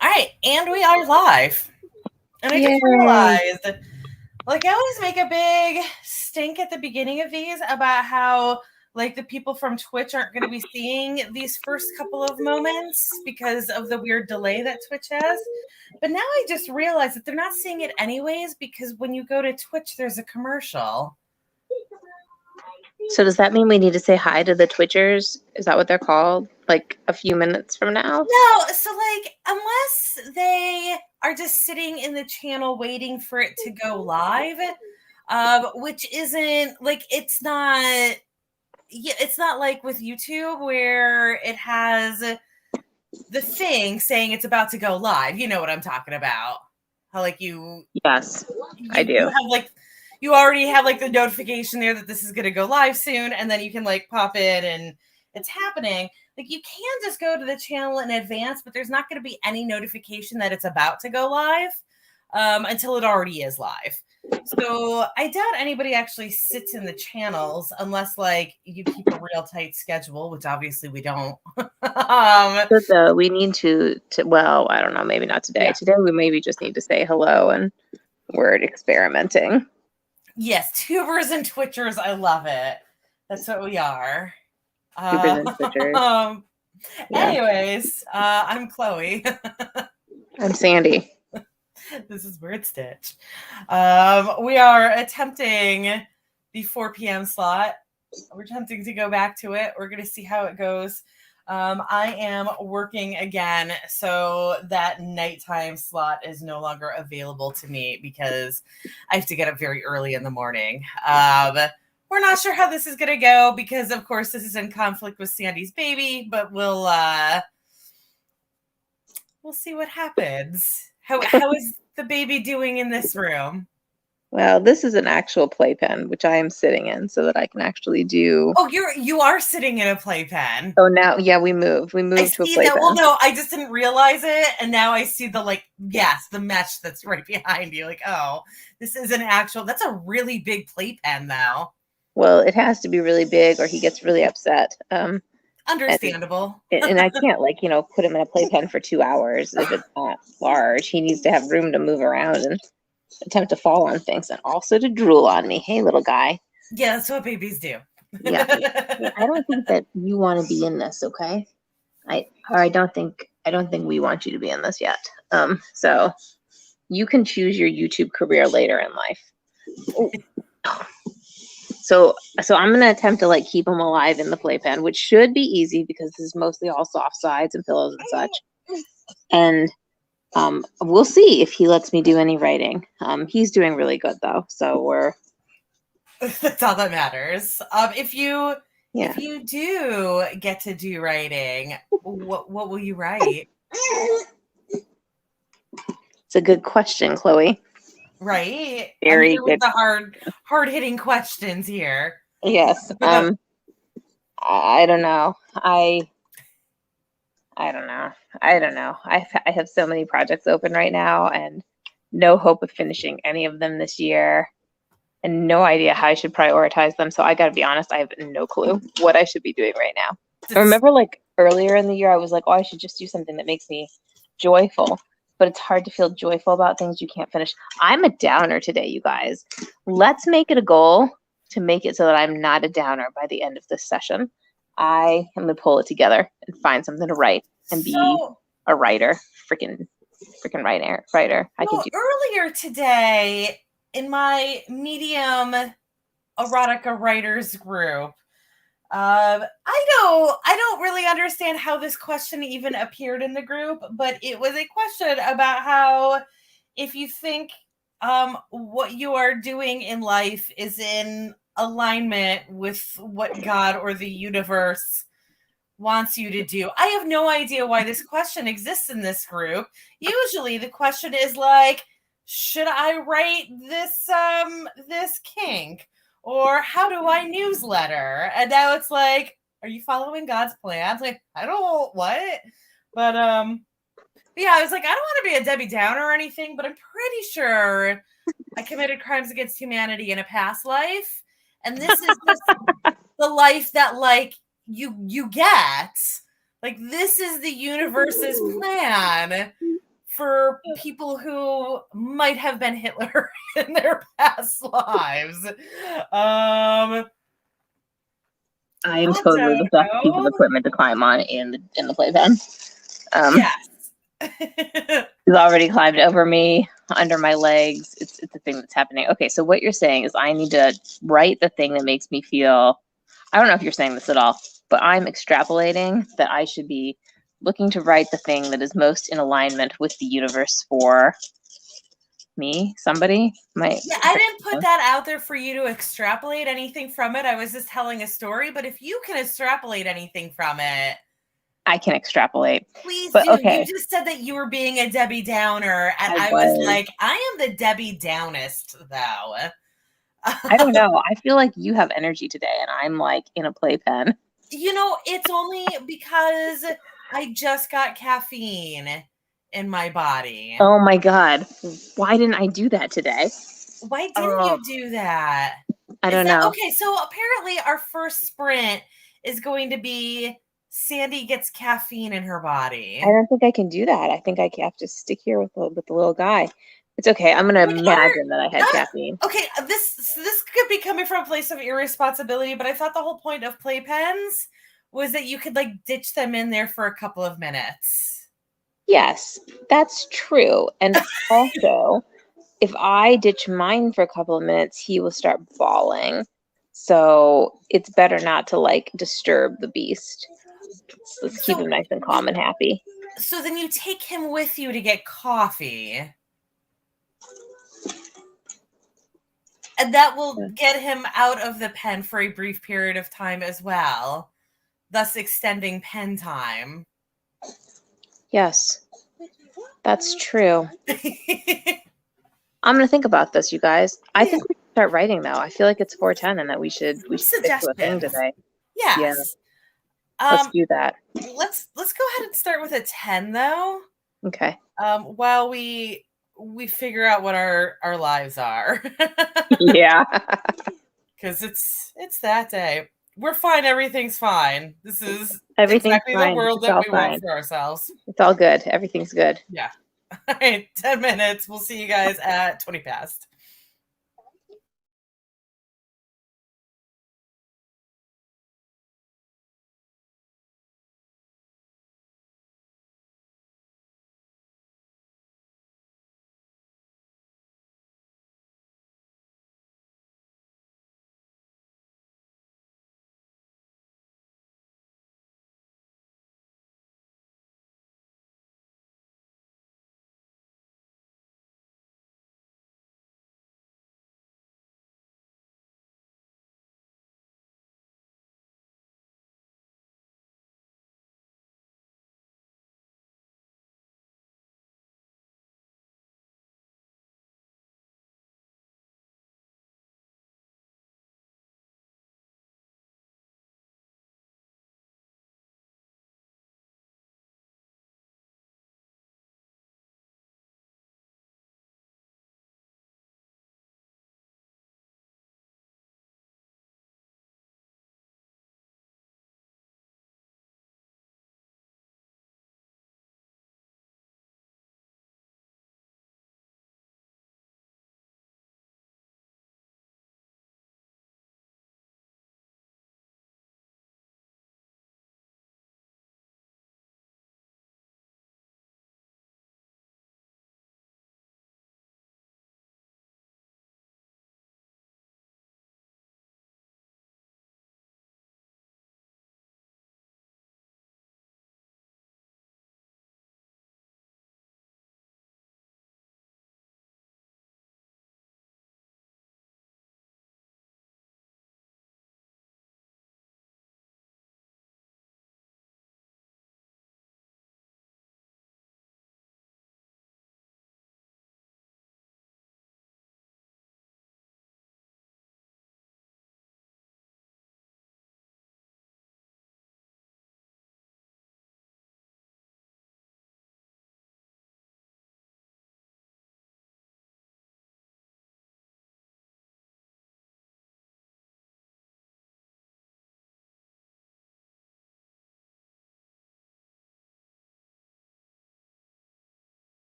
All right, and we are live. And I just Yay. realized, like, I always make a big stink at the beginning of these about how, like, the people from Twitch aren't going to be seeing these first couple of moments because of the weird delay that Twitch has. But now I just realized that they're not seeing it anyways because when you go to Twitch, there's a commercial. So does that mean we need to say hi to the Twitchers? Is that what they're called? Like a few minutes from now? No, so like unless they are just sitting in the channel waiting for it to go live, which isn't like it's not like with YouTube where it has the thing saying it's about to go live. You know what I'm talking about. How like Yes, I you do. have like you already have like the notification there that this is going to go live soon, and then you can like pop in and it's happening. Like you can just go to the channel in advance, but there's not going to be any notification that it's about to go live until it already is live. So I doubt anybody actually sits in the channels unless like you keep a real tight schedule, which obviously we don't. So we need to, well, I don't know, maybe not today. Yeah. Today we maybe just need to say hello and word experimenting. Yes, tubers and twitchers, I love it. That's what we are. Tubers and Twitchers. Yeah. Anyways, I'm Chloe. I'm Sandy. This is Word Stitch. We are attempting the 4 p.m. slot. We're attempting to go back to it. We're going to see how it goes. I am working again, so that nighttime slot is no longer available to me because I have to get up very early in the morning. We're not sure how this is going to go because, of course, this is in conflict with Sandy's baby, but we'll see what happes. How is the baby doing in this room? Well, this is an actual playpen, which I am sitting in so that I can actually do. Oh, you are sitting in a playpen. Oh, now, yeah, we moved. We I moved to a see playpen. that. Well, no, I just didn't realize it, and now I see the the mesh that's right behind you. Like, oh, this is an actual. That's a really big playpen, though. Well, it has to be really big, or he gets really upset. Understandable. And I can't put him in a playpen for 2 hours if it's not large. He needs to have room to move around and attempt to fall on things and also to drool on me. Hey, little guy. Yeah, that's what babies do. Yeah. I don't think that you want to be in this, okay? I don't think we want you to be in this yet. So you can choose your YouTube career later in life. So I'm gonna attempt to keep him alive in the playpen, which should be easy because this is mostly all soft sides and pillows and such. And we'll see if he lets me do any writing. He's doing really good though, so we're. That's all that matters. If you do get to do writing, what will you write? It's a good question, Chloe. Right. Very good. With the hard hitting questions here. Yes. I don't know. I don't know. I have so many projects open right now and no hope of finishing any of them this year and no idea how I should prioritize them. So I got to be honest, I have no clue what I should be doing right now. I remember earlier in the year, I was like, oh, I should just do something that makes me joyful. But it's hard to feel joyful about things you can't finish. I'm a downer today, you guys. Let's make it a goal to make it so that I'm not a downer by the end of this session. I am going to pull it together and find something to write and be a writer. Freaking writer. Earlier today in my Medium erotica writers group, I don't really understand how this question even appeared in the group, but it was a question about how if you think what you are doing in life is in alignment with what God or the universe wants you to do. I have no idea why this question exists in this group. Usually the question is like, should I write this kink? Or how do I newsletter? And now it's like, are you following God's plans? Like, I don't what? But yeah, I was like, I don't want to be a Debbie Downer or anything, but I'm pretty sure I committed crimes against humanity in a past life. And this is the life that you get. Like, this is the universe's plan. for people who might have been Hitler in their past lives. I am totally the best piece of equipment to climb on in the playpen. Yes. He's already climbed over me, under my legs. It's a thing that's happening. Okay, so what you're saying is I need to write the thing that makes me feel, I don't know if you're saying this at all, but I'm extrapolating that I should be looking to write the thing that is most in alignment with the universe for me, somebody. Yeah, I didn't put that out there for you to extrapolate anything from it. I was just telling a story, but if you can extrapolate anything from it, I can extrapolate. please But do. okay. You just said that you were being a Debbie Downer, and I I was was. like, I am the Debbie Downest, though. I don't know. I feel like you have energy today, and I'm like in a playpen. It's only because I just got caffeine in my body. Oh my God. Why didn't I do that today? Why didn't you do that? I don't know. Okay? So apparently, our first sprint is going to be Sandy gets caffeine in her body. I don't think I can do that. I think I have to stick here with the little guy. It's okay. I'm gonna imagine that I had caffeine. Okay, this could be coming from a place of irresponsibility, but I thought the whole point of playpens was that you could like ditch them in there for a couple of minutes. Yes, that's true. And also, if I ditch mine for a couple of minutes, he will start bawling. So it's better not to like disturb the beast. Let's keep him nice and calm and happy. So then you take him with you to get coffee. And that will get him out of the pen for a brief period of time as well, thus extending pen time. Yes, that's true. I'm gonna think about this, you guys. I think we should start writing though. I feel like it's 4:10 and that we should stick to a thing today. Yes. Yeah. Let's do that. Let's go ahead and start with a 10 though. Okay. While we figure out what our lives are. Yeah. Because it's that day. We're fine. Everything's fine. This is everything's exactly fine. the world It's that all we fine. want for ourselves. It's all good. Everything's good. Yeah. All right. 10 minutes. We'll see you guys at 20 past.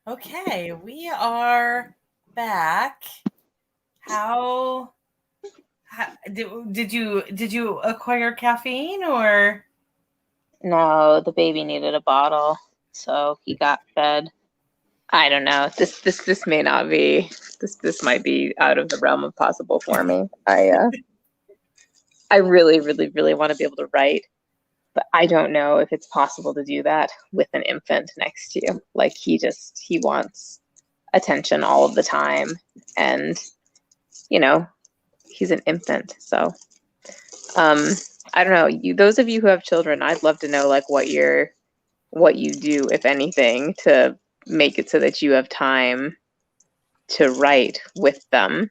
Okay, we are back. How did you acquire caffeine or? No, the baby needed a bottle, so he got fed. I don't know. This may not be. This might be out of the realm of possible for me. I really, really, really want to be able to write, but I don't know if it's possible to do that with an infant next to you. Like he wants attention all of the time, and he's an infant. So I don't know. Those of you who have children, I'd love to know like what you do, if anything, to make it so that you have time to write with them.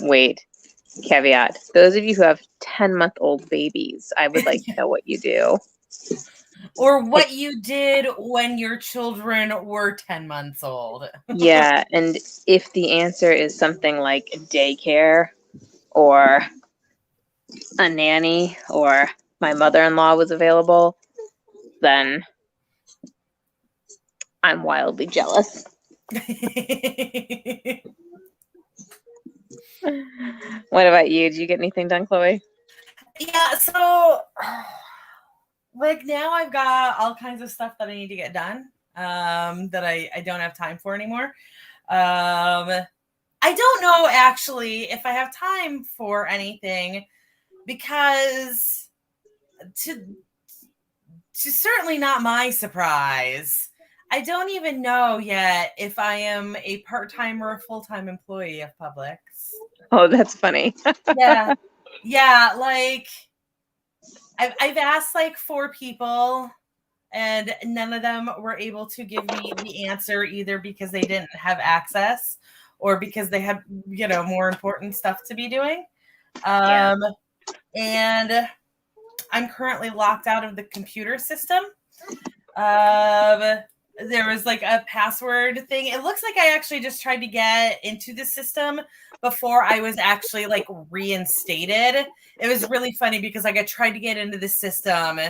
Wait, caveat. Those of you who have 10-month-old babies, I would like to know what you do. Or what you did when your children were 10 months old. Yeah, and if the answer is something like daycare or a nanny or my mother-in-law was available, then I'm wildly jealous. What about you? Did you get anything done, Chloe? Yeah, so like now I've got all kinds of stuff that I need to get done that I don't have time for anymore. I don't know actually if I have time for anything, because to certainly not my surprise, I don't even know yet if I am a part-time or a full-time employee of Publix. Oh, that's funny. Yeah, like I've asked like 4 people, and none of them were able to give me the answer, either because they didn't have access or because they had, more important stuff to be doing. Yeah. And I'm currently locked out of the computer system. There was like a password thing. It looks like I actually just tried to get into the system before I was actually like reinstated. It was really funny because like I tried to get into the system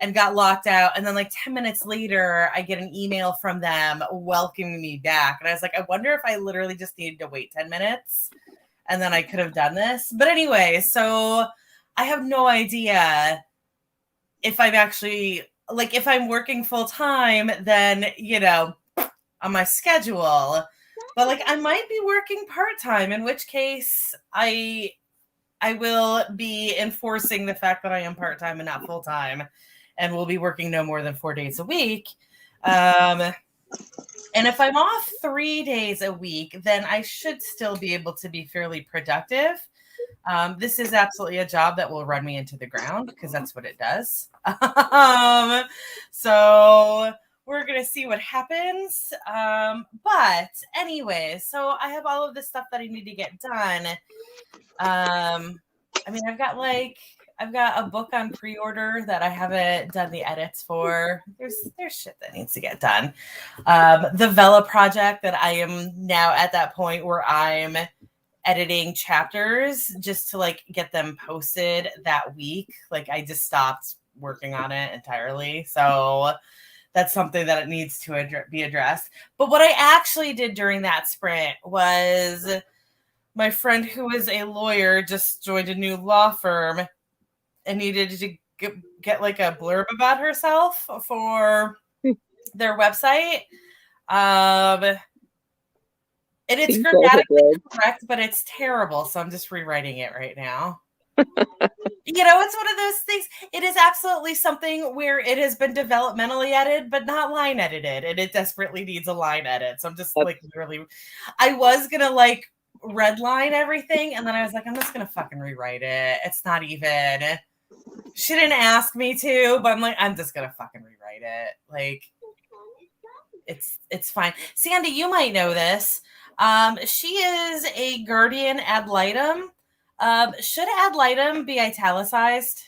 and got locked out. And then like 10 minutes later, I get an email from them welcoming me back. And I was like, I wonder if I literally just needed to wait 10 minutes and then I could have done this. But anyway, so I have no idea if I'm actually, like, if I'm working full time, then, on my schedule. But like I might be working part-time, in which case I will be enforcing the fact that I am part-time and not full-time, and will be working no more than 4 days a week. And if I'm off 3 days a week, then I should still be able to be fairly productive. This is absolutely a job that will run me into the ground, because that's what it does. So we're going to see what happens. But anyway, so I have all of this stuff that I need to get done. I mean, I've got a book on pre-order that I haven't done the edits for. There's shit that needs to get done. The Vela project, that I am now at that point where I'm editing chapters just to like get them posted that week. Like I just stopped working on it entirely. So that's something that it needs to be addressed. But what I actually did during that sprint was, my friend who is a lawyer just joined a new law firm and needed to get like a blurb about herself for their website. And it's grammatically correct, but it's terrible. So I'm just rewriting it right now. It's one of those things. It is absolutely something where it has been developmentally edited, but not line edited. And it desperately needs a line edit. So I'm just like literally, I was going to like redline everything. And then I was like, I'm just going to fucking rewrite it. It's not even, she didn't ask me to, but I'm like, I'm just going to fucking rewrite it. Like, it's fine. Sandy, you might know this. She is a guardian ad litem. Should ad litem be italicized?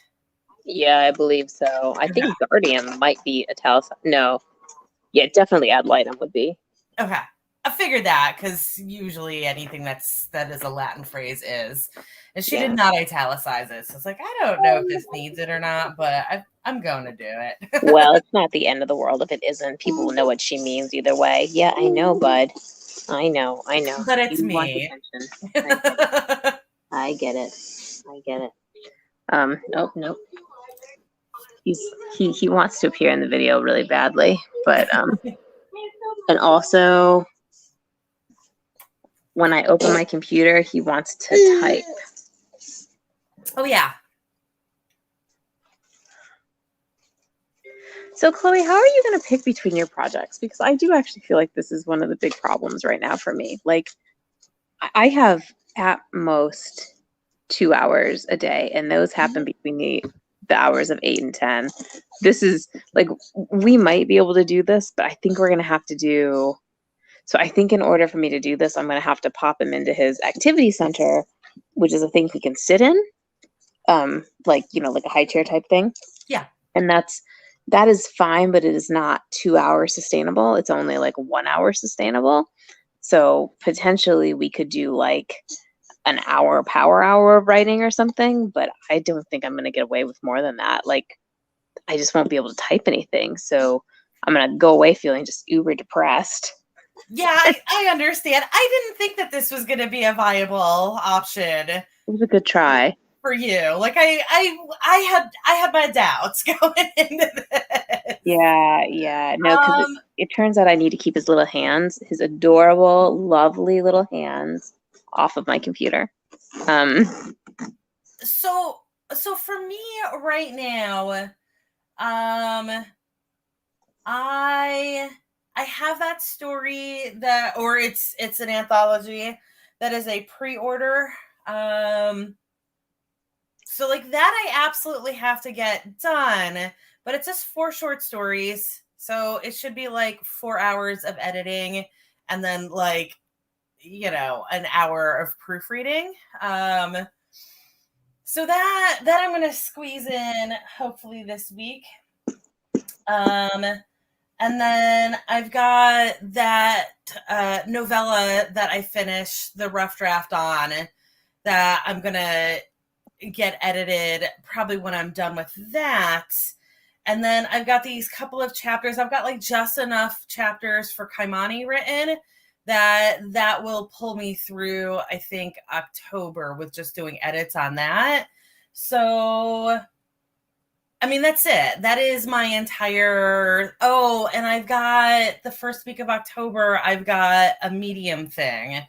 Yeah, I believe so. I think guardian might be italicized. No. Yeah, definitely ad litem would be. Okay. I figured that because usually anything that is a Latin phrase is, and she did not italicize it. So it's like, I don't know if this needs it or not, but I'm going to do it. Well, it's not the end of the world if it isn't. People will know what she means either way. Yeah, I know, bud. I know. But it's You want me. attention. I get it. Nope. He wants to appear in the video really badly, but and also when I open my computer, he wants to type. Oh yeah. So Chloe, how are you going to pick between your projects? Because I do actually feel like this is one of the big problems right now for me. Like I have at most 2 hours a day, and those happen between the hours of 8 and 10. This is like, we might be able to do this, but I think we're going to have to do, so I think in order for me to do this, I'm going to have to pop him into his activity center, which is a thing he can sit in, like, you know, like a high chair type thing. Yeah. And that is fine, but it is not 2 hours sustainable. It's only like 1 hour sustainable. So potentially we could do like an hour power hour of writing or something, but I don't think I'm going to get away with more than that. Like, I just won't be able to type anything. So I'm going to go away feeling just uber depressed. Yeah, I understand. I didn't think that this was going to be a viable option. It was a good try for you. Like I had my doubts going into this. Yeah. No, because it turns out I need to keep his little hands, his adorable, lovely little hands, off of my computer. So for me right now, I have that story that, or it's an anthology that is a pre-order. So like that I absolutely have to get done, but it's just 4 short stories. So it should be like 4 hours of editing and then like, you know, an hour of proofreading. So that I'm going to squeeze in hopefully this week. And then I've got that novella that I finished the rough draft on that I'm going to get edited probably when I'm done with that. And then I've got these couple of chapters. I've got like just enough chapters for Kaimani written that will pull me through, I think, October with just doing edits on that. So, I mean, that's it. That is my entire, and I've got the first week of October, I've got a medium thing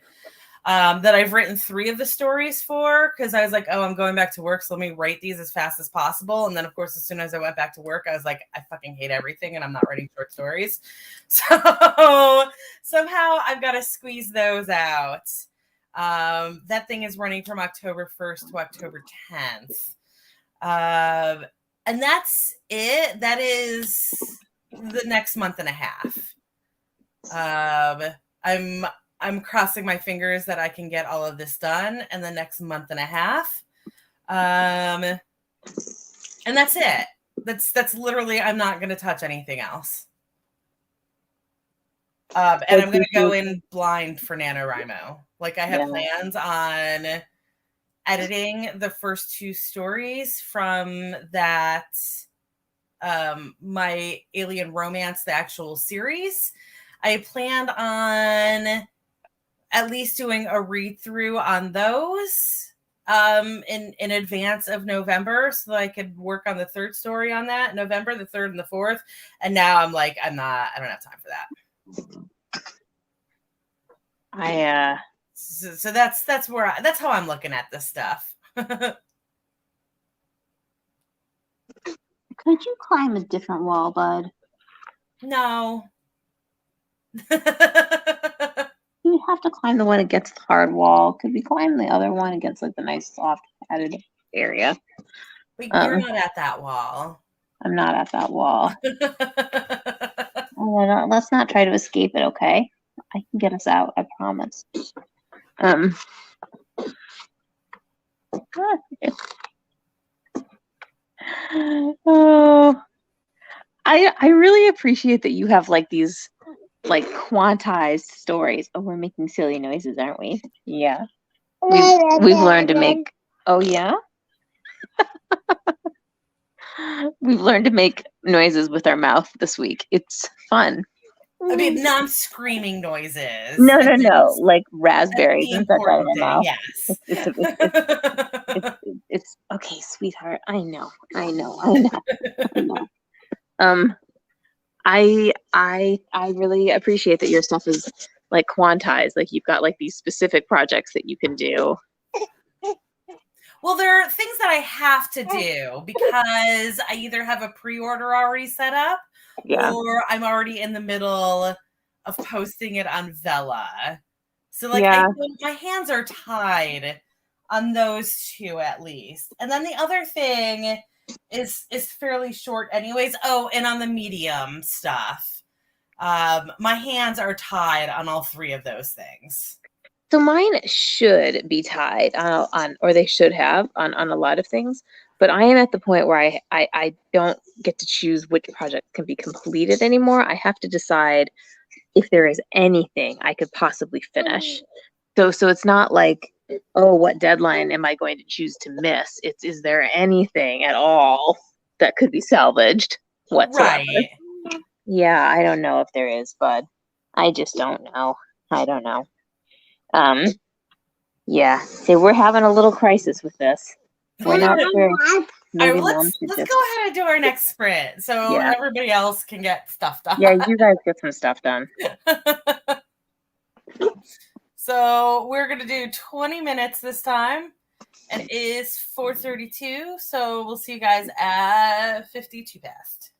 that I've written 3 of the stories for, because I was like, I'm going back to work, so let me write these as fast as possible. And then, of course, as soon as I went back to work, I was like, I fucking hate everything, and I'm not writing short stories. So somehow I've got to squeeze those out. That thing is running from October 1st to October 10th. And that's it. That is the next month and a half. I'm crossing my fingers that I can get all of this done in the next month and a half. And that's it. That's literally, I'm not going to touch anything else. And I'm going to go in blind for NaNoWriMo. Like I have plans on editing the first 2 stories from that, my Alien Romance, the actual series. I planned on at least doing a read through on those in advance of November, so that I could work on the 3rd story on that November, the 3rd and the 4th. And now I'm like, I don't have time for that. So that's how I'm looking at this stuff. Could you climb a different wall, bud? No. You have to climb the one against the hard wall. Could we climb the other one against like the nice soft padded area? But you're not at that wall. I'm not at that wall. Let's not try to escape it, okay? I can get us out, I promise. I really appreciate that you have like these like quantized stories. Oh, we're making silly noises, aren't we? Yeah. We've learned to make, oh yeah? We've learned to make noises with our mouth this week. It's fun. I mean, non-screaming noises. No, I no, mean, no. Like that's raspberries the and stuff out of important my thing. mouth. Yes. It's okay, sweetheart. I know. Um, I really appreciate that your stuff is like quantized. Like you've got like these specific projects that you can do. Well, there are things that I have to do because I either have a pre-order already set up Yeah. or I'm already in the middle of posting it on Vela. So like Yeah. my hands are tied on those two at least. And then the other thing is fairly short anyways. Oh, and on the medium stuff. My hands are tied on all three of those things. So mine should be tied on or they should have on a lot of things, but I am at the point where I don't get to choose which project can be completed anymore. I have to decide if there is anything I could possibly finish. So it's not like, oh, what deadline am I going to choose to miss? It's, is there anything at all that could be salvaged whatsoever? Right. Yeah, I don't know if there is, but I just don't know. I don't know. Yeah. So we're having a little crisis with this. We're not sure. All right, Maybe well, mom should let's just. go ahead and do our next sprint so Yeah. everybody else can get stuff done. Yeah, you guys get some stuff done. So we're gonna do 20 minutes this time, and it is 4:32. So we'll see you guys at 52 past.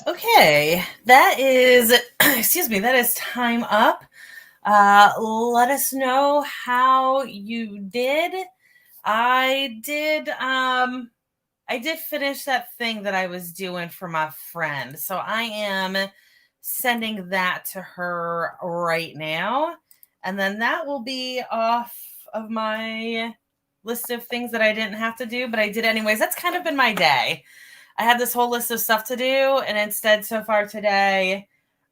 Okay, that is, excuse me, that is time up. Let us know how you did. I did finish that thing that I was doing for my friend. So I am sending that to her right now. And then that will be off of my list of things that I didn't have to do, but I did anyways. That's kind of been my day. I had this whole list of stuff to do, and instead, so far today,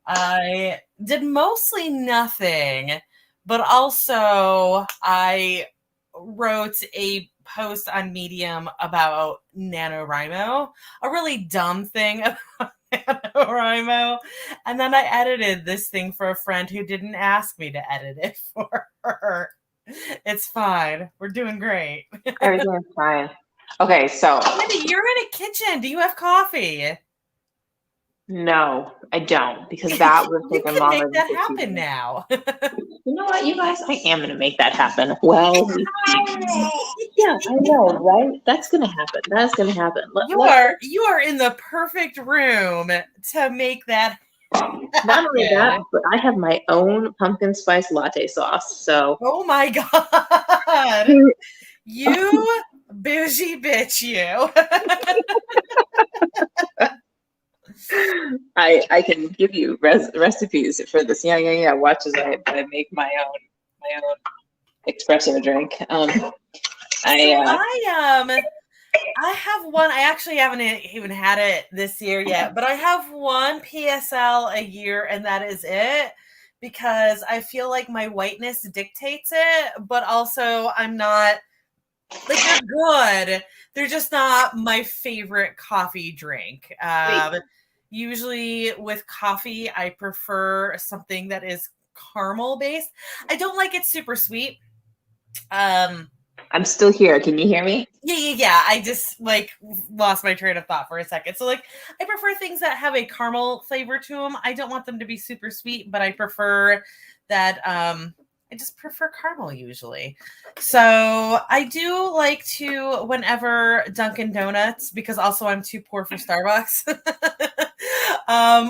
I did mostly nothing, but also I wrote a post on Medium about NaNoWriMo, a really dumb thing about NaNoWriMo. And then I edited this thing for a friend who didn't ask me to edit it for her. It's fine. We're doing great. Everything's fine. Okay, so Wendy, you're in a kitchen. Do you have coffee? no, I don't, because that would You take a can longer make that than 15 happen minutes. now. You know what, you guys? I am going to make that happen. Well, yeah, I know, right? That's going to happen. That's going to happen. You are in the perfect room to make that Not only that, happen. but I have my own pumpkin spice latte sauce. So Oh my God. You bougie bitch, you. I can give you recipes for this. Yeah. Watch as I make my own espresso drink. I have one. I actually haven't even had it this year yet, but I have one PSL a year, and that is it, because I feel like my whiteness dictates it, but also I'm not, like, they're good. They're just not my favorite coffee drink. Usually with coffee, I prefer something that is caramel based. I don't like it super sweet. I'm still here. Can you hear me? Yeah. I just lost my train of thought for a second. So I prefer things that have a caramel flavor to them. I don't want them to be super sweet, but I prefer that. I just prefer caramel usually. So I do like to, whenever Dunkin' Donuts, because also I'm too poor for Starbucks.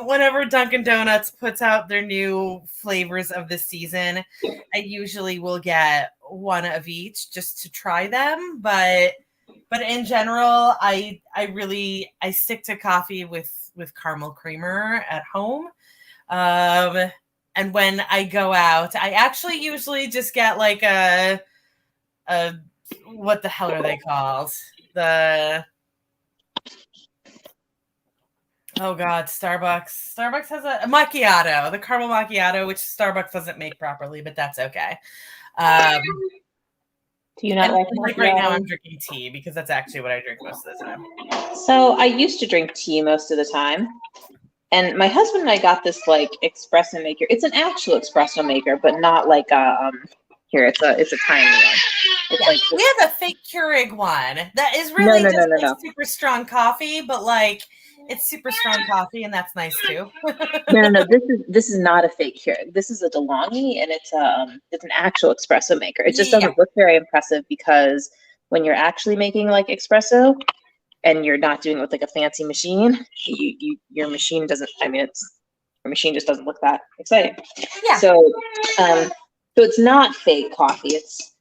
Whenever Dunkin' Donuts puts out their new flavors of the season, I usually will get one of each just to try them. But in general, I stick to coffee with caramel creamer at home. And when I go out, I actually usually just get like a what the hell are they called? Oh God, Starbucks. Starbucks has a macchiato, the caramel macchiato, which Starbucks doesn't make properly, but that's okay. Do you not like right now I'm drinking tea because that's actually what I drink most of the time. So I used to drink tea most of the time. And my husband and I got this like espresso maker. It's an actual espresso maker, but not like a here. It's a tiny one. It's like we have a fake Keurig one that is really no. super strong coffee, but like it's super strong coffee, and that's nice too. No. This is not a fake Keurig. This is a DeLonghi, and it's an actual espresso maker. It just doesn't look very impressive because when you're actually making like espresso, and you're not doing it with like a fancy machine, your machine doesn't. I mean, your machine just doesn't look that exciting. Yeah. So it's not fake coffee. It's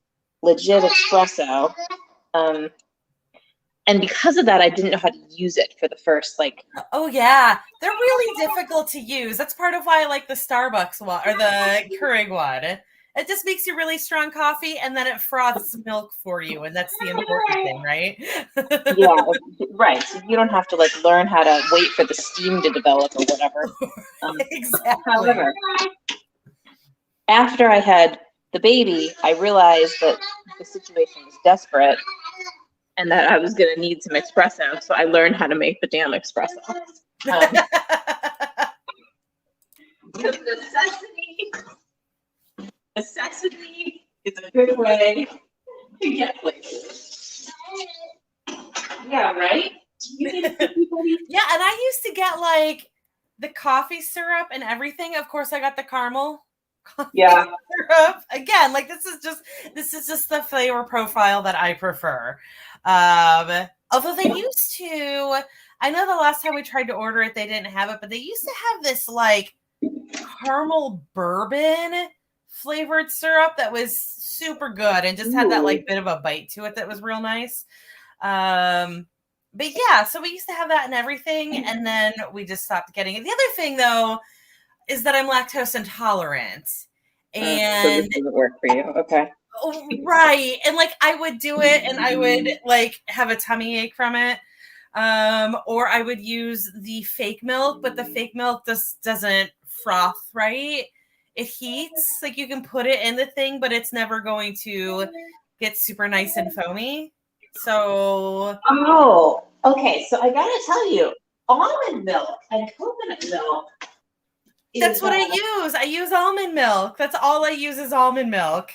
legit espresso. And because of that, I didn't know how to use it for the first like. Oh yeah, they're really difficult to use. That's part of why I like the Starbucks one or the Keurig one. It just makes you really strong coffee, and then it froths milk for you, and that's the important thing, right? Yeah, right. So you don't have to like learn how to wait for the steam to develop or whatever. Exactly. However, after I had the baby, I realized that the situation was desperate and that I was going to need some espresso. So I learned how to make the damn espresso. Necessity is a good way to get places. Yeah, right? Yeah, and I used to get like the coffee syrup and everything. Of course, I got the caramel syrup. Again, like this is just the flavor profile that I prefer. Although they used to, I know the last time we tried to order it, they didn't have it, but they used to have this like caramel bourbon flavored syrup that was super good and just had that like bit of a bite to it that was real nice. But yeah, so we used to have that and everything, and then we just stopped getting it. The other thing though is that I'm lactose intolerant. And so this doesn't work for you. Okay. Right. And like I would do it and I would like have a tummy ache from it. Or I would use the fake milk, but the fake milk just doesn't froth right. It heats, like you can put it in the thing, but it's never going to get super nice and foamy. So Oh, okay. So I gotta tell you, almond milk and coconut milk. that's what I use. I use almond milk. That's all I use is almond milk.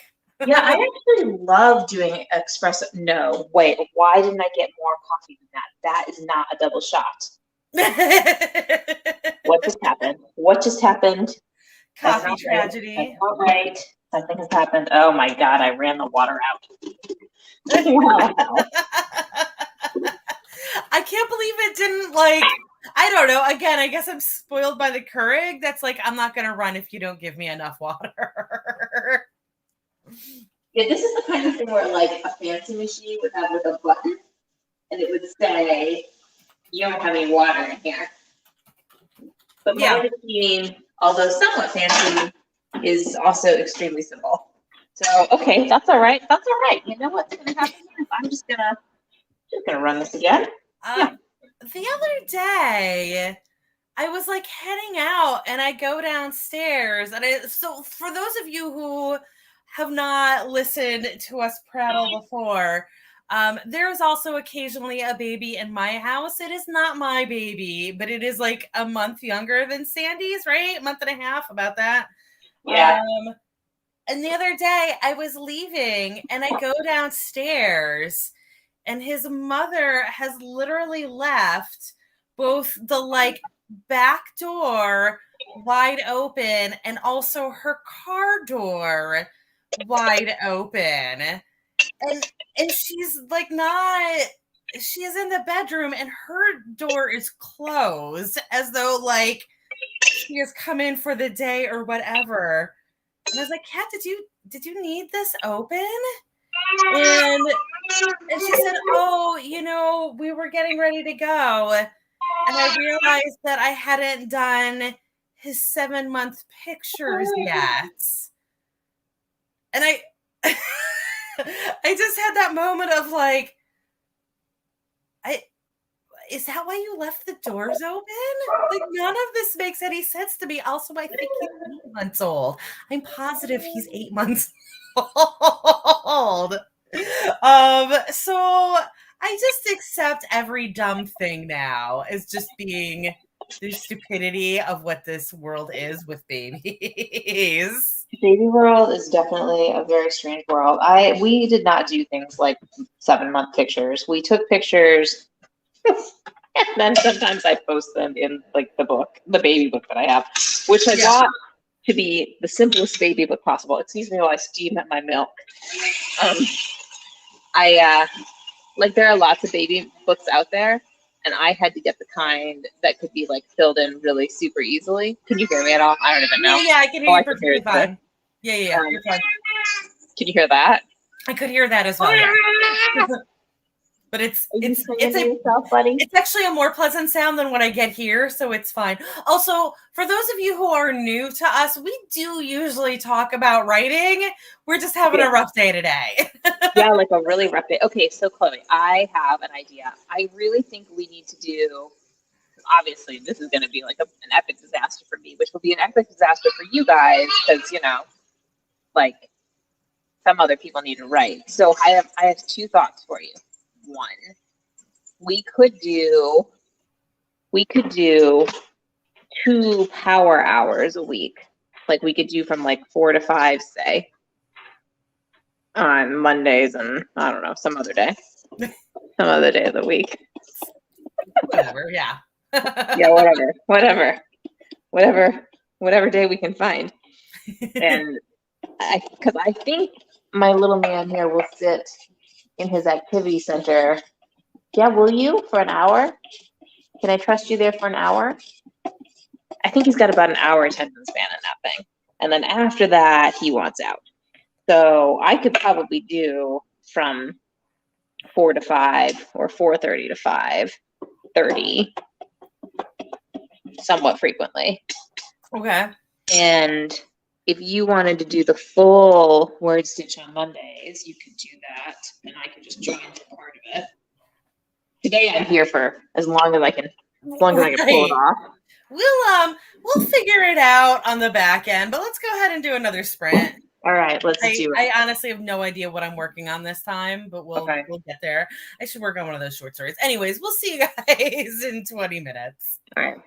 Yeah, I actually love doing espresso. No, wait, why didn't I get more coffee than that? That is not a double shot. What just happened? What just happened? Coffee tragedy. Right. That's not right. Something has happened. Oh my God, I ran the water out. Wow. I can't believe it didn't like, I don't know. Again, I guess I'm spoiled by the Keurig. That's like, I'm not going to run if you don't give me enough water. Yeah, this is the kind of thing where like a fancy machine would have like a button and it would say, you don't have any water in here. But my machine, although somewhat fancy, is also extremely simple. So, okay, that's all right. That's all right. You know what's going to happen is I'm just gonna run this again. The other day, I was like heading out and I go downstairs. And so for those of you who have not listened to us prattle before, there is also occasionally a baby in my house. It is not my baby, but it is like a month younger than Sandy's, right? A month and a half, about that. Yeah. And the other day I was leaving and I go downstairs and his mother has literally left both the like back door wide open and also her car door wide open. And she's like she is in the bedroom and her door is closed as though like she has come in for the day or whatever. And I was like, Kat, did you need this open? And she said, oh, we were getting ready to go. And I realized that I hadn't done his 7-month pictures yet. And I just had that moment of like, is that why you left the doors open? Like, none of this makes any sense to me. Also, I think he's 8 months old. I'm positive he's 8 months old. So I just accept every dumb thing now as just being the stupidity of what this world is with babies. Baby world is definitely a very strange world. We did not do things like 7-month pictures. We took pictures and then sometimes I post them in like the baby book that I have, which I bought to be the simplest baby book possible. Excuse me while I steam at my milk. There are lots of baby books out there, and I had to get the kind that could be like filled in really super easily. Can you hear me at all? I don't even know. Yeah, I can hear you perfectly fine. Yeah, you're fine. Can you hear that? I could hear that as well. Yeah. But it's actually a more pleasant sound than what I get here, so it's fine. Also, for those of you who are new to us, we do usually talk about writing. We're just having a rough day today. Yeah, like a really rough day. Okay, so Chloe, I have an idea. I really think we need to do, obviously this is going to be like an epic disaster for me, which will be an epic disaster for you guys because, like some other people need to write. So I have 2 thoughts for you. One, we could do 2 power hours a week. Like we could do from like 4 to 5, say, on Mondays and I don't know, some other day of the week. Whatever, yeah. Yeah, whatever day we can find. And because I think my little man here will sit in his activity center. Yeah, will you for an hour? can I trust you there for an hour? I think he's got about an hour attention span in that thing. And then after that, he wants out. So I could probably do from 4 to 5 or 4:30 to 5:30 somewhat frequently. Okay. And if you wanted to do the full word stitch on Mondays, you could do that, and I could just join for part of it. Today I'm here for as long as I can pull it off. We'll figure it out on the back end, but let's go ahead and do another sprint. All right, let's do it. I honestly have no idea what I'm working on this time, but we'll get there. I should work on one of those short stories. Anyways, we'll see you guys in 20 minutes. All right.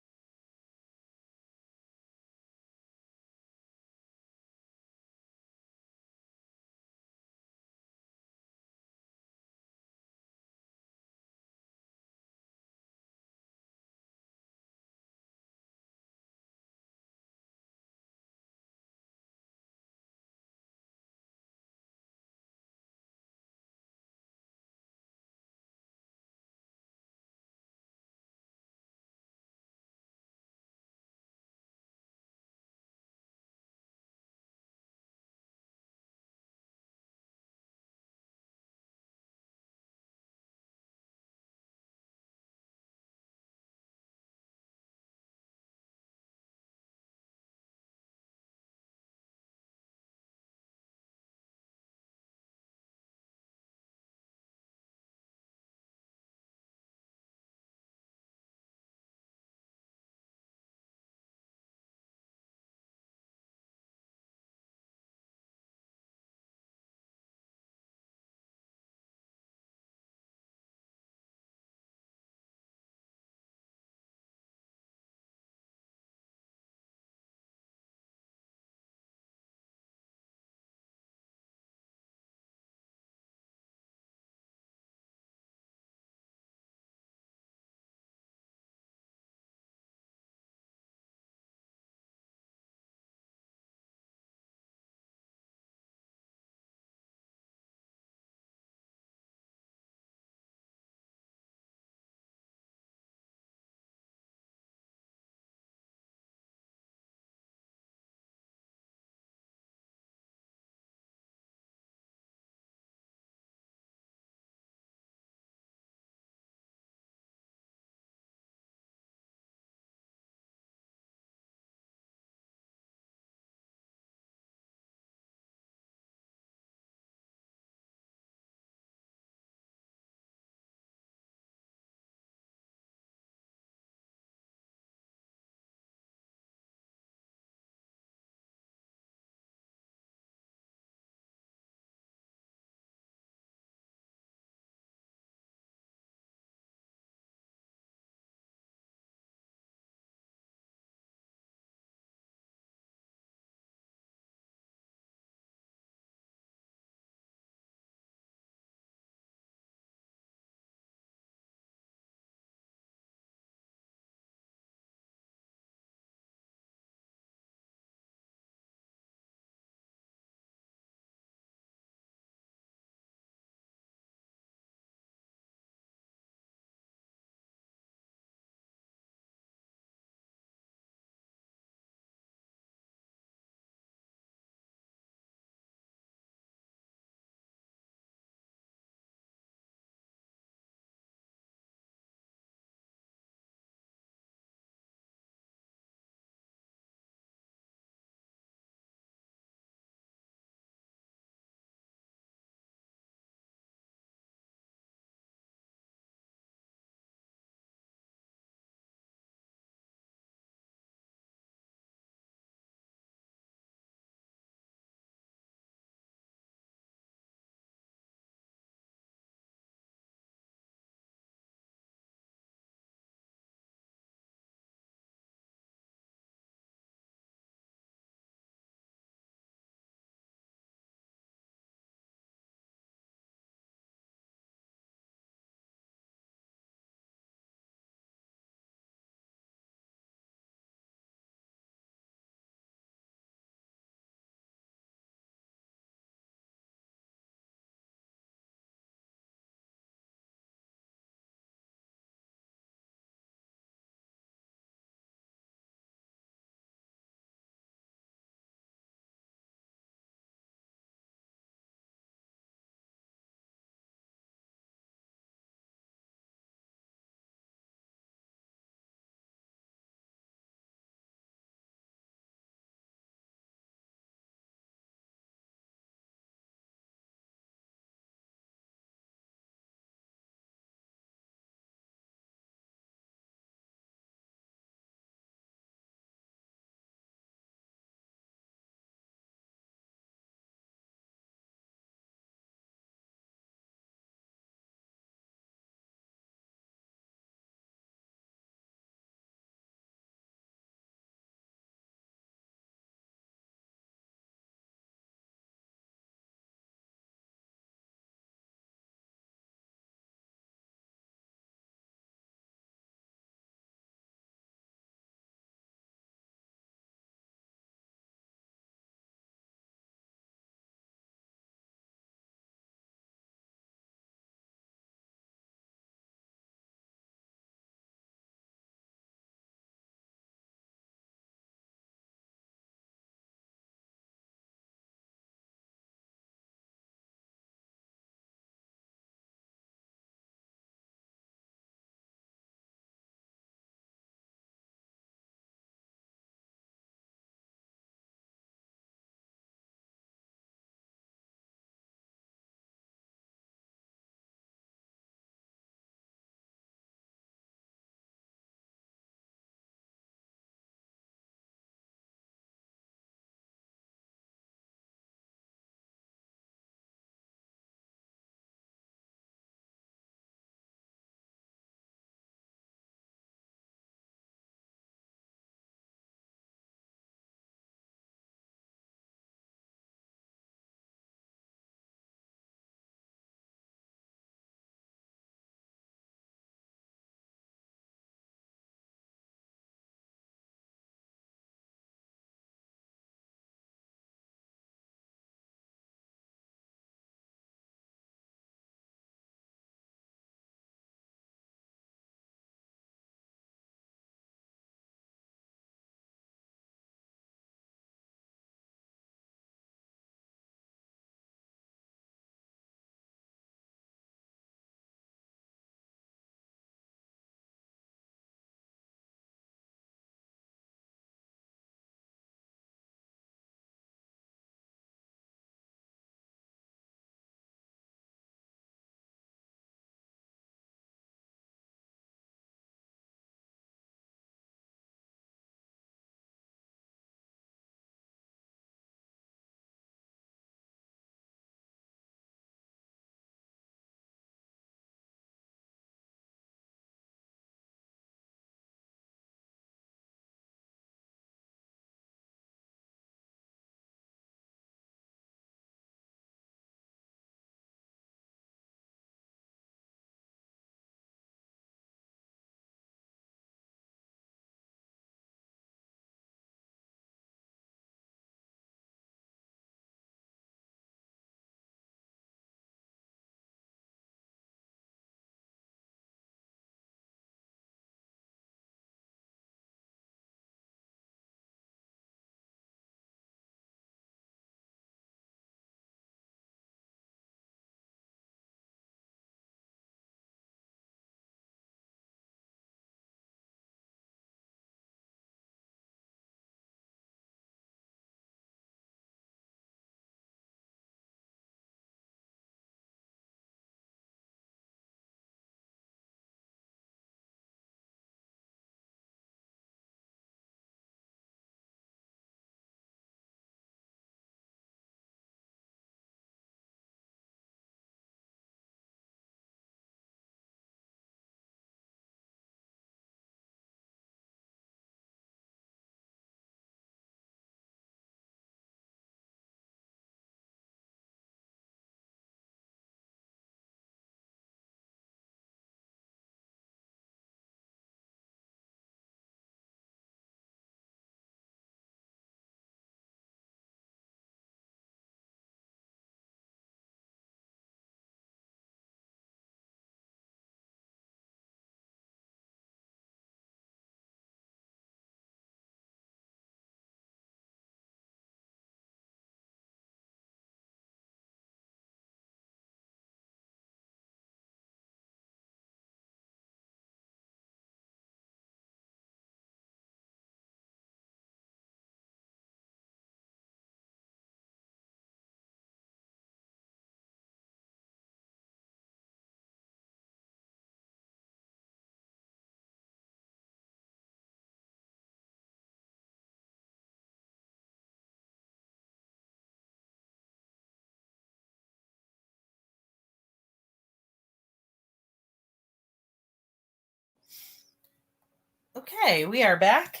Okay, we are back.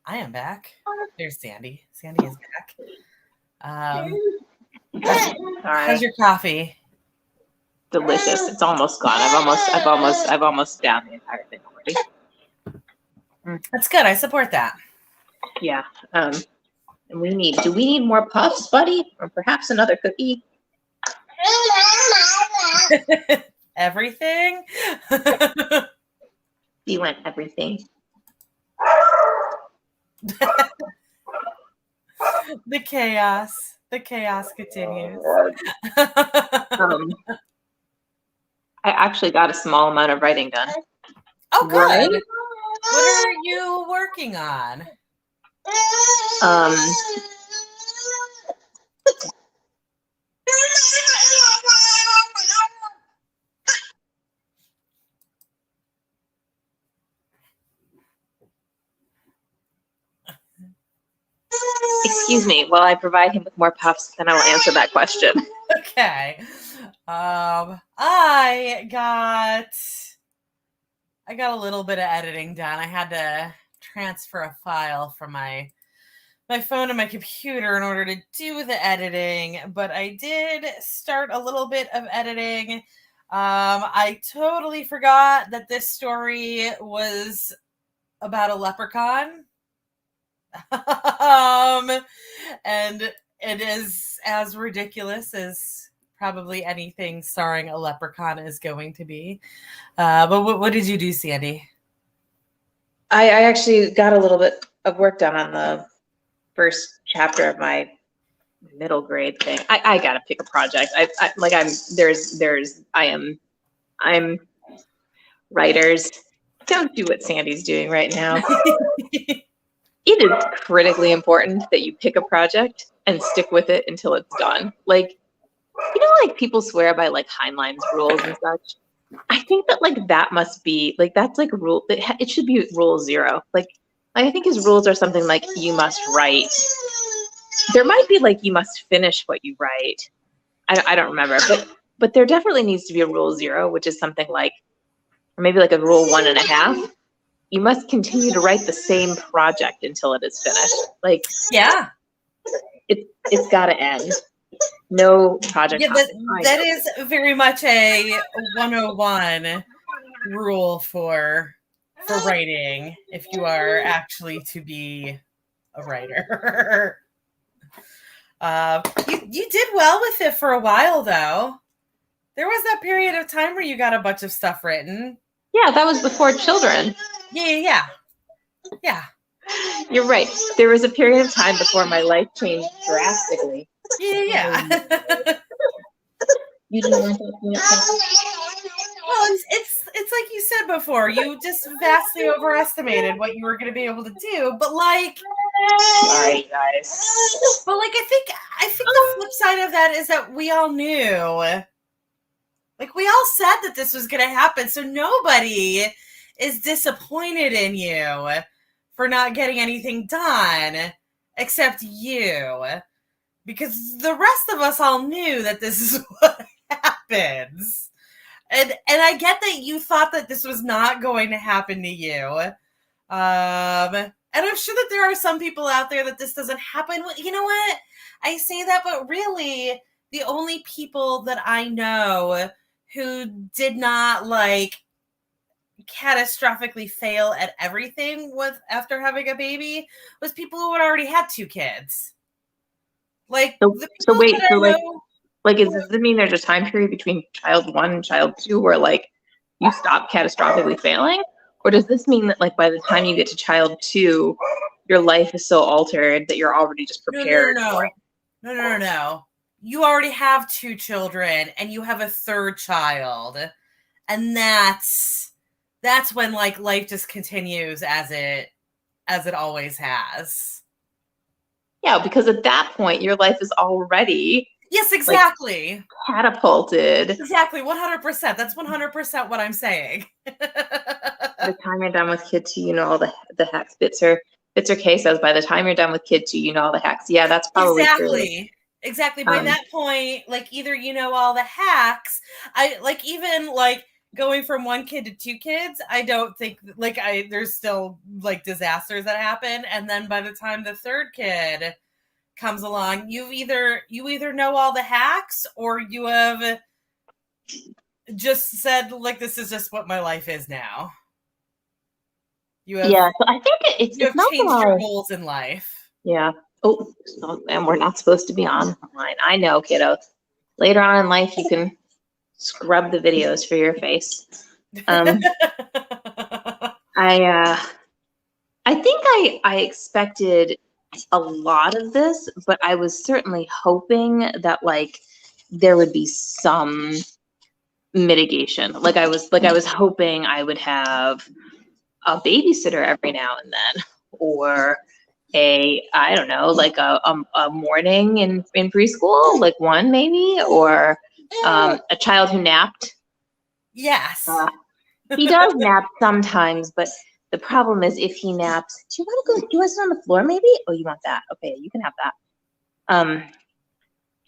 I am back. There's Sandy. Sandy is back. How's your coffee? Delicious. It's almost gone. I've almost down the entire thing already. That's good. I support that. Yeah. And do we need more puffs, buddy? Or perhaps another cookie? Everything? You want everything. The chaos continues. I actually got a small amount of writing done. Oh, good. Right? What are you working on? Excuse me, while I provide him with more puffs, then I will answer that question. Okay. I got a little bit of editing done. I had to transfer a file from my phone to my computer in order to do the editing, but I did start a little bit of editing. I totally forgot that this story was about a leprechaun. And it is as ridiculous as probably anything starring a leprechaun is going to be. But what did you do, Sandy? I actually got a little bit of work done on the first chapter of my middle grade thing. I gotta pick a project. I'm writers. Don't do what Sandy's doing right now. It is critically important that you pick a project and stick with it until it's done. Like, you know, like people swear by like Heinlein's rules and such. I think that like that must be like that's like rule. It should be rule 0. Like I think his rules are something like you must write. There might be like you must finish what you write. I don't remember, but there definitely needs to be a rule 0, which is something like, or maybe like a rule 1.5. You must continue to write the same project until it is finished. Like, yeah, it's got to end. No project. Yeah, that is very much a 101 rule for writing if you are actually to be a writer. You did well with it for a while, though. There was that period of time where you got a bunch of stuff written. Yeah, that was before children. Yeah. You're right. There was a period of time before my life changed drastically. Yeah. You didn't want that? Well, it's like you said before. You just vastly overestimated what you were going to be able to do. But like, sorry guys. But like, I think the flip side of that is that we all knew. Like, we all said that this was going to happen, so nobody is disappointed in you for not getting anything done except you. Because the rest of us all knew that this is what happens. And I get that you thought that this was not going to happen to you. And I'm sure that there are some people out there that this doesn't happen. You know what? I say that, but really, the only people that I know who did not like catastrophically fail at everything after having a baby was people who had already had 2 kids. Like, does it mean there's a time period between child 1 and child 2 where like you stop catastrophically failing? Or does this mean that like by the time you get to child 2, your life is so altered that you're already just prepared? No. You already have 2 children and you have a 3rd child. And that's when like life just continues as it always has. Yeah, because at that point your life is already yes, exactly. Like, catapulted. Exactly, 100%. That's 100% what I'm saying. By the time you're done with kid 2, you know all the hacks. Bitzer K says by the time you're done with kid 2, you know all the hacks. Yeah, that's probably true. Exactly. By that point, like either you know all the hacks, I like even like going from one kid to two kids, I don't think there's still like disasters that happen. And then by the time the third kid comes along, you either know all the hacks or you have just said like, this is just what my life is now. You have, So I think it's you have not changed that your goals in life. Yeah. Oh, and we're not supposed to be online. I know, kiddos. Later on in life, you can scrub the videos for your face. I think I expected a lot of this, but I was certainly hoping that like there would be some mitigation. Like I was hoping I would have a babysitter every now and then, or I don't know, like a morning in preschool, like one maybe, or a child who napped. Yes. He does nap sometimes, but the problem is if he naps, do you want to sit on the floor maybe? Oh, you want that? Okay, you can have that.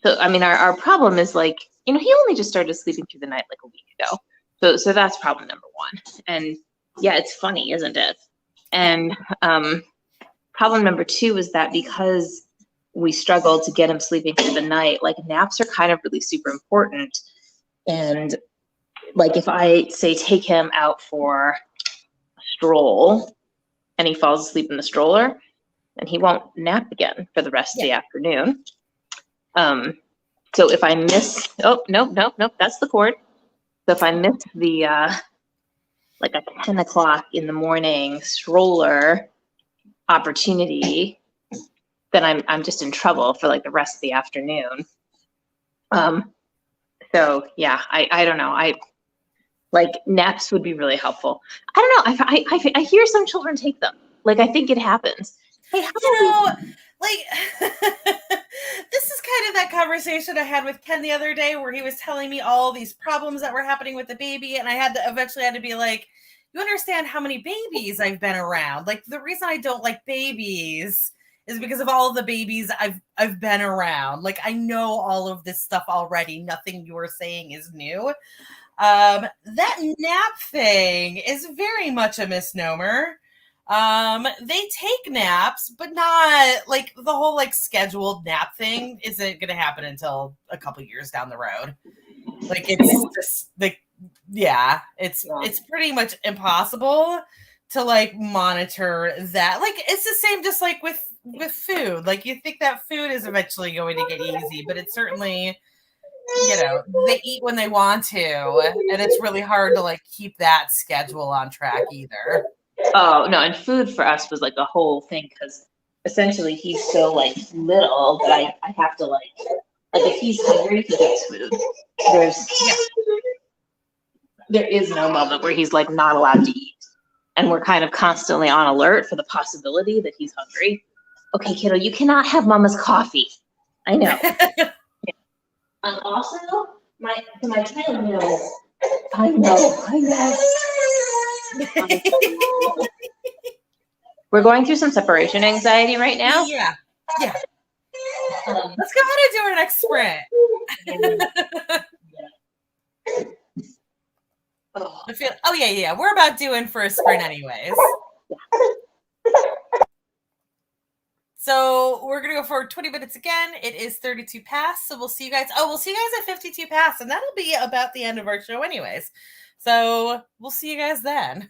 So I mean, our problem is like, he only just started sleeping through the night like a week ago. So that's problem number one. And yeah, it's funny, isn't it? And problem number two is that because we struggled to get him sleeping through the night, like naps are kind of really super important. And like if I say take him out for a stroll and he falls asleep in the stroller, then he won't nap again for the rest of the afternoon. So if I miss, nope, that's the cord. So if I miss the like a 10 o'clock in the morning stroller opportunity, then I'm just in trouble for like the rest of the afternoon. So yeah, I don't know. I like naps would be really helpful. I don't know. I hear some children take them. Like I think it happens. Hey, like this is kind of that conversation I had with Ken the other day where he was telling me all these problems that were happening with the baby, and I eventually had to be like, you understand how many babies I've been around. Like the reason I don't like babies is because of all of the babies I've been around. Like I know all of this stuff already. Nothing you're saying is new. That nap thing is very much a misnomer. They take naps, but not like the whole like scheduled nap thing isn't going to happen until a couple years down the road. Like it's just like, it's pretty much impossible to like monitor that. Like it's the same, just like with food. Like you think that food is eventually going to get easy, but it's certainly, they eat when they want to, and it's really hard to like keep that schedule on track either. Oh no, and food for us was like a whole thing because essentially he's so like little that I have to like if he's hungry, he gets food. There is no moment where he's like not allowed to eat, and we're kind of constantly on alert for the possibility that he's hungry. Okay, kiddo, you cannot have mama's coffee. I know. And also, my child knows. I know. We're going through some separation anxiety right now. Yeah. Let's go ahead and do our next sprint. We're about doing for a sprint anyways. So we're gonna go for 20 minutes again. It is 32 past, so we'll see you guys. We'll see you guys at 52 past, and that'll be about the end of our show anyways. So we'll see you guys then.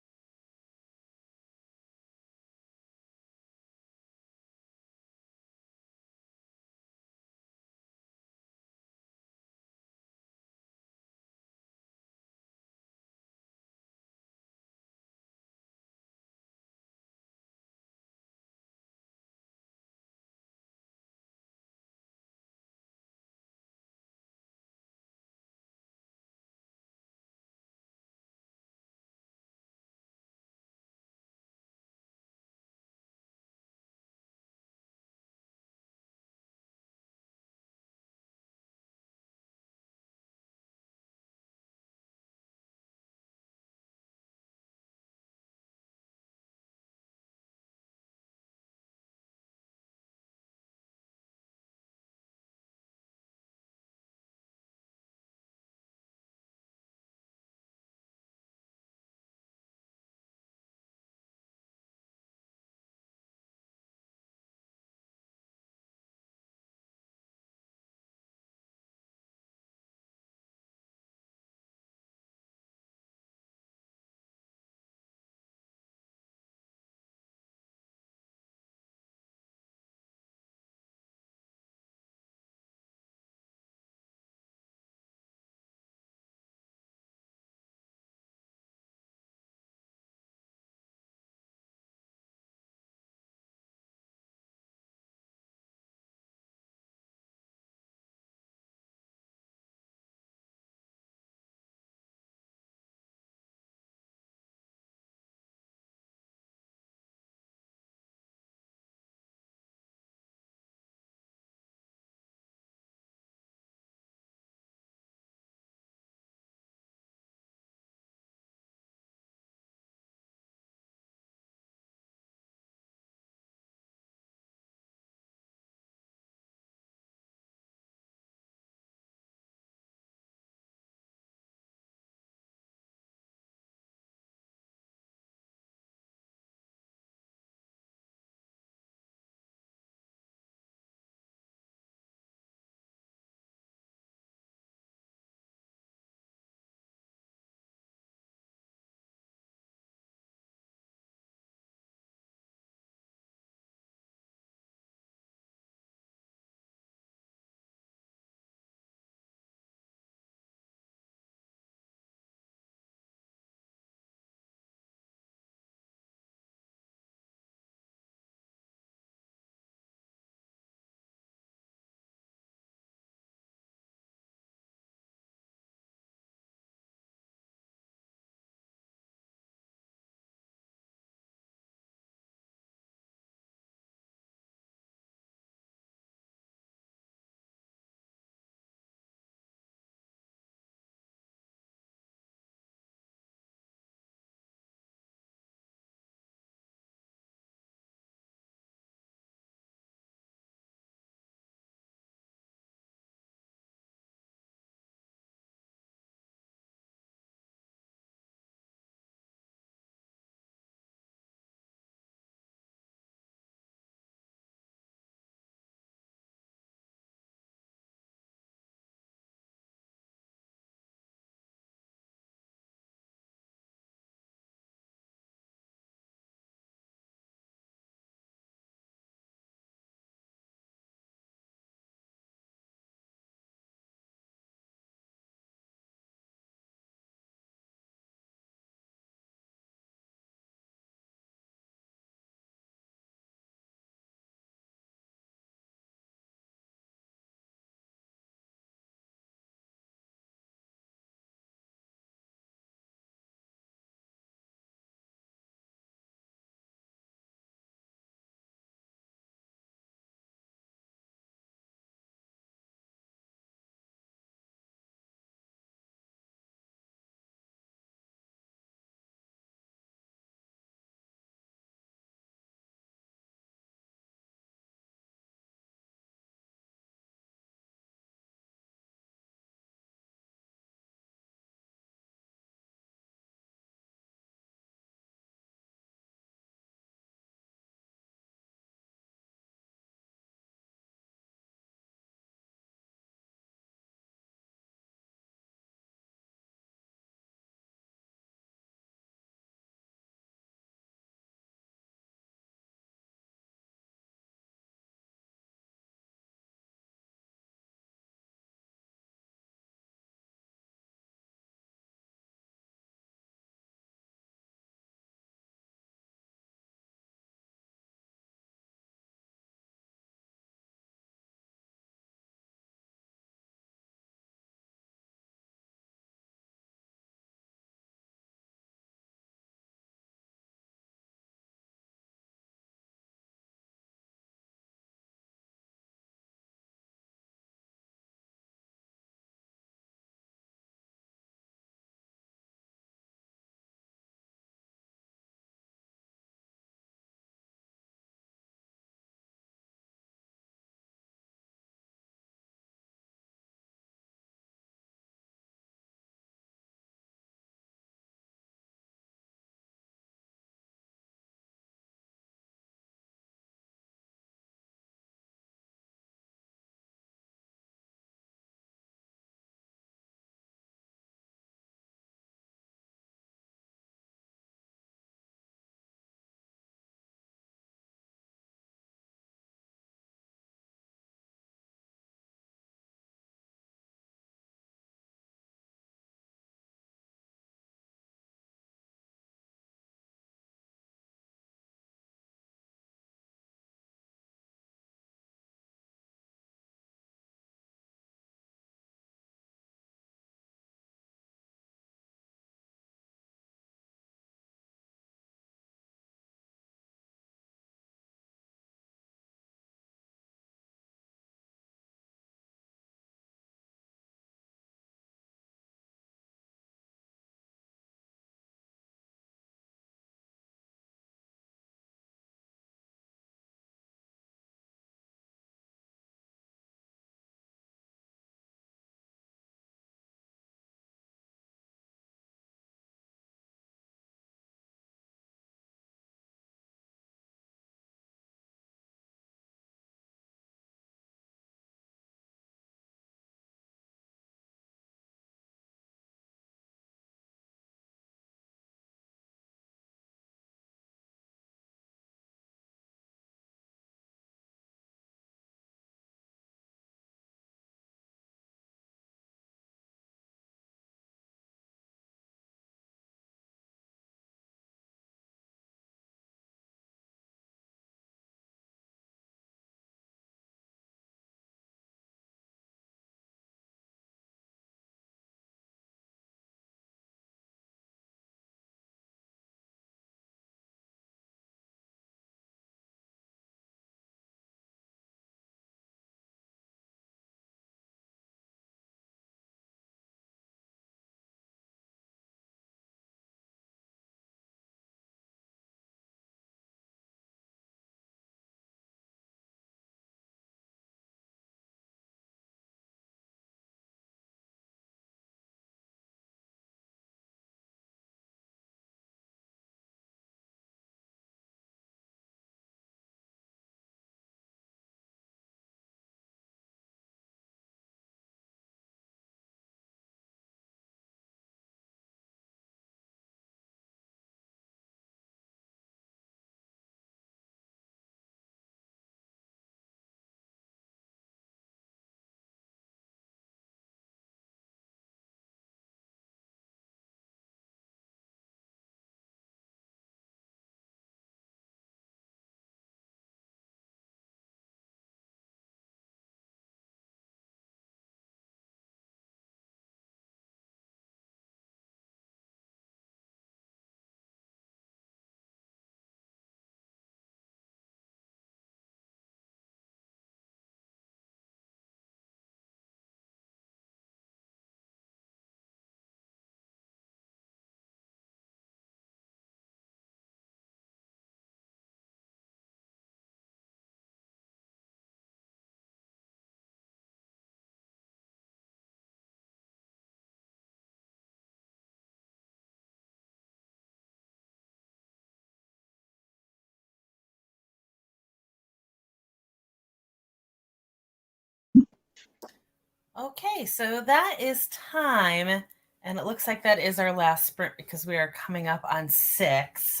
Okay, so that is time. And it looks like that is our last sprint because we are coming up on 6.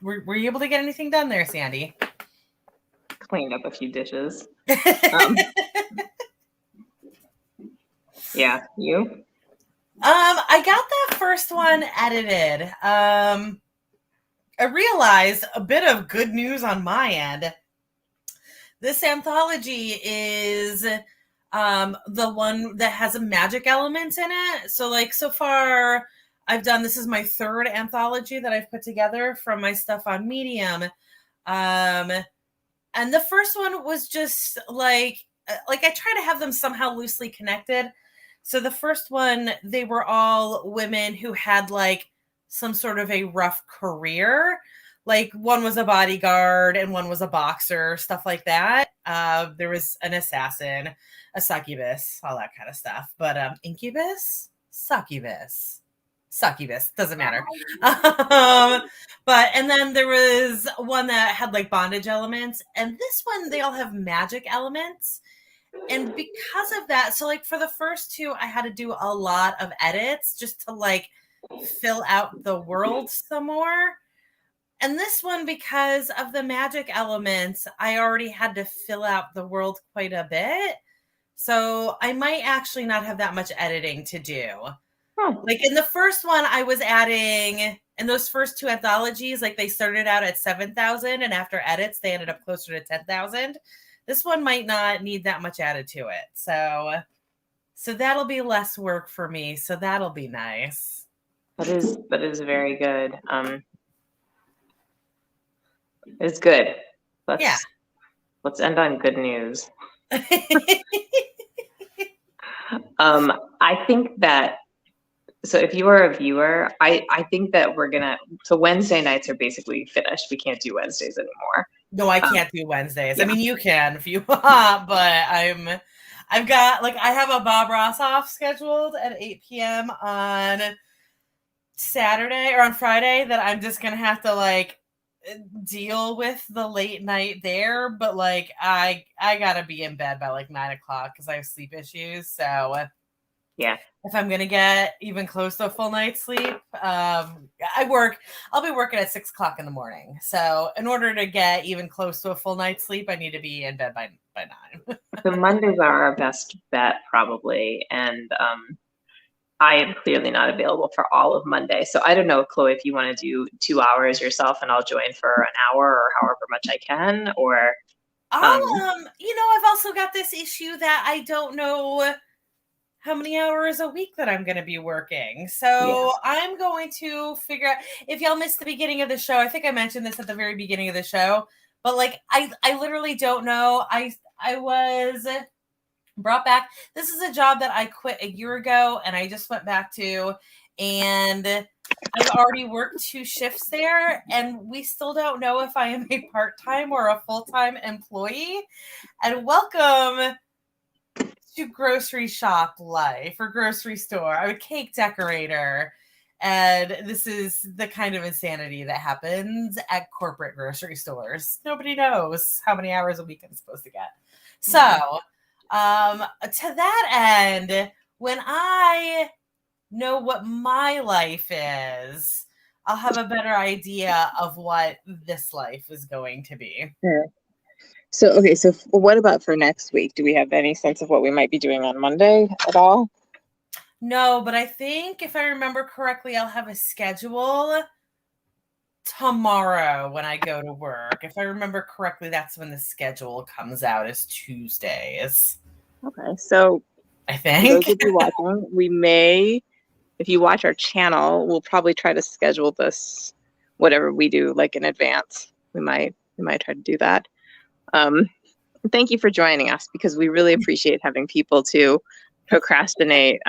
Were you able to get anything done there, Sandy? Cleaned up a few dishes. Yeah, you? I got that first one edited. I realized a bit of good news on my end. This anthology is the one that has a magic element in it. So like so far this is my 3rd anthology that I've put together from my stuff on Medium. And the first one was just like I try to have them somehow loosely connected. So the first one, they were all women who had like some sort of a rough career. Like one was a bodyguard and one was a boxer, stuff like that. There was an assassin, a succubus, all that kind of stuff. But incubus, succubus, doesn't matter. And then there was one that had like bondage elements, and this one they all have magic elements. And because of that, so like for the first 2, I had to do a lot of edits just to like fill out the world some more. And this one, because of the magic elements, I already had to fill out the world quite a bit. So I might actually not have that much editing to do. Like in the first one, I was adding, in those first 2 anthologies, like they started out at 7,000 and after edits, they ended up closer to 10,000. This one might not need that much added to it. So that'll be less work for me. So that'll be nice. That is very good. It's good. Let's end on good news. I think that, so if you are a viewer, I think that so Wednesday nights are basically finished. We can't do Wednesdays anymore. No, I can't do Wednesdays. Yeah. I mean, you can if you want, but I've got, like, I have a Bob Ross off scheduled at 8 p.m. on Saturday or on Friday that I'm just going to have to, like, deal with the late night there. But, like, I got to be in bed by, like, 9 o'clock because I have sleep issues. So, yeah. If I'm going to get even close to a full night's sleep, I'll be working at 6 o'clock in the morning. So in order to get even close to a full night's sleep, I need to be in bed by 9. So Mondays are our best bet probably. And I am clearly not available for all of Monday. So I don't know, Chloe, if you want to do 2 hours yourself and I'll join for an hour or however much I can, or. I've also got this issue that I don't know how many hours a week that I'm going to be working. So I'm going to figure out, if y'all missed the beginning of the show, I think I mentioned this at the very beginning of the show, but like, I literally don't know. I was brought back. This is a job that I quit a year ago and I just went back to, and I've already worked 2 shifts there and we still don't know if I am a part-time or a full-time employee. And welcome to grocery shop life or grocery store. I'm a cake decorator. And this is the kind of insanity that happens at corporate grocery stores. Nobody knows how many hours a week I'm supposed to get. So to that end, when I know what my life is, I'll have a better idea of what this life is going to be. Sure. So what about for next week? Do we have any sense of what we might be doing on Monday at all? No, but I think if I remember correctly, I'll have a schedule tomorrow when I go to work. If I remember correctly, that's when the schedule comes out, is Tuesdays. Okay, so I think. those of you watching, we may, if you watch our channel, we'll probably try to schedule this, whatever we do, like in advance. We might try to do that. Thank you for joining us because we really appreciate having people to procrastinate,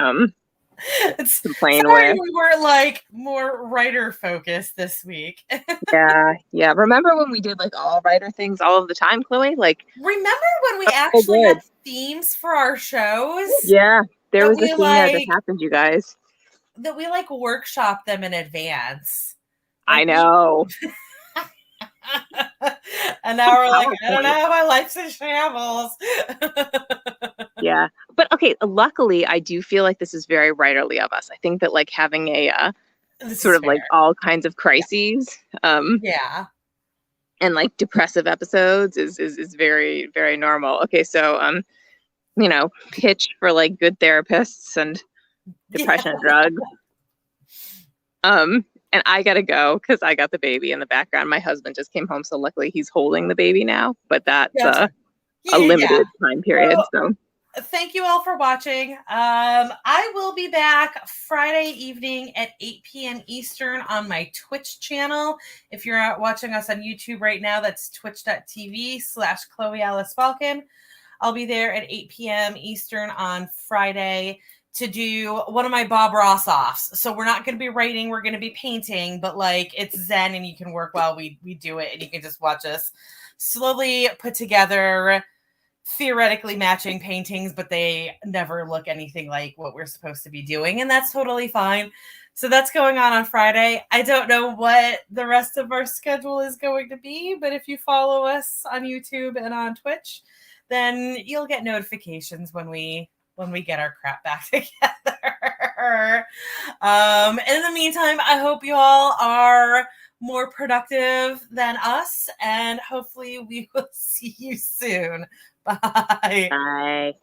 complain with. We were like more writer focused this week. Yeah. Remember when we did like all writer things all of the time, Chloe? Like, remember when we actually had themes for our shows? Yeah, there was a theme that happened, you guys. That we like workshop them in advance. Like, I know. And now we're like, I don't know, my life's in shambles. Yeah. But okay, luckily I do feel like this is very writerly of us. I think that like having a This sort is of like fair. all kinds of crises Yeah. and like depressive episodes is very, very normal. Okay, so pitch for like good therapists and depression and drugs. And I gotta go because I got the baby in the background. My husband just came home, so luckily he's holding the baby now, but that's Gotcha. a Yeah. limited time period. So Thank you all for watching. I will be back Friday evening at 8 p.m. Eastern on my Twitch channel. If you're watching us on YouTube right now, that's twitch.tv/Chloe Alice Balkin. I'll be there at 8 p.m. Eastern on Friday to do one of my Bob Ross offs. So we're not going to be writing, we're going to be painting, but like it's zen and you can work while we do it, and you can just watch us slowly put together theoretically matching paintings, but they never look anything like what we're supposed to be doing, and that's totally fine. So that's going on Friday. I don't know what the rest of our schedule is going to be, but if you follow us on YouTube and on Twitch, then you'll get notifications when we get our crap back together. In the meantime, I hope you all are more productive than us, and hopefully we will see you soon. Bye. bye.